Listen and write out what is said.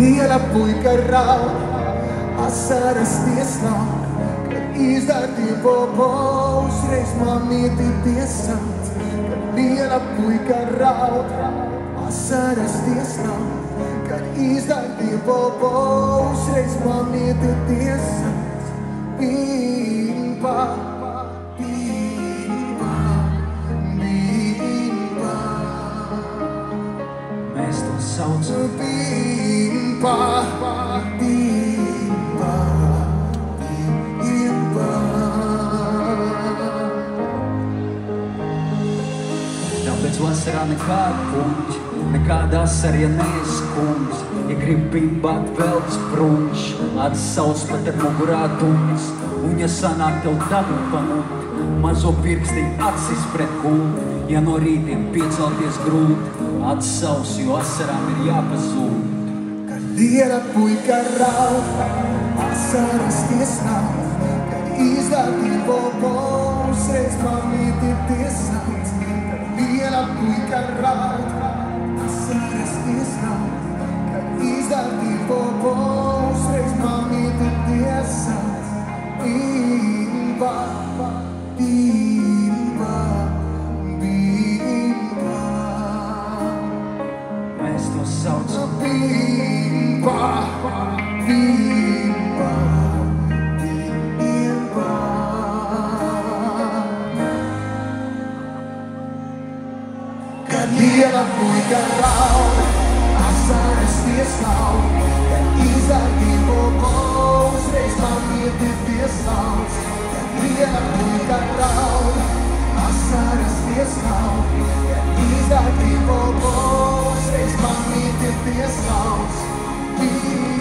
liela puika raud, asaras tiesnāk, kad izdārti bobo uzreiz mamīti tiesāts. Kad liela puika raud, asaras tiesnāk, kad izdārti bobo uzreiz mamīti tiesāts. Bimba, bimba, bimba. Mēs to saucam Bimba, bimba, bimba. Tāpēc vasarā nekāda puņķa, nekāda asara, ja neieskumjas. Ja grib bimbāt velts brunč, atsauc pat ar mugurā duņas. Un ja sanāk tev dabu pamuti, mazo pirkstiņu acis pret gulti. Ja no rītiem piecelties grūti, atsauc, jo asarām ir jāpazūd. Kad liela puika raud, asaras tiesnāk, kad izdārti bobo uzreiz mamīti tiesāts. Kad liela puika raud, asaras tiesnāk, kad izdārti bobo uzreiz mamīti tiesāts. Bimba, bimba, bimba. Mēs to saucam Bimba, bimba, bimba. Kad liela puika raud, asaras tiesnāk, kad izdārti bobo uzreiz mamīti tiesāts. Kad liela puika raud, asaras tiesnāk, kad izdārti bobo uzreiz mamīti tiesāts. Bimba.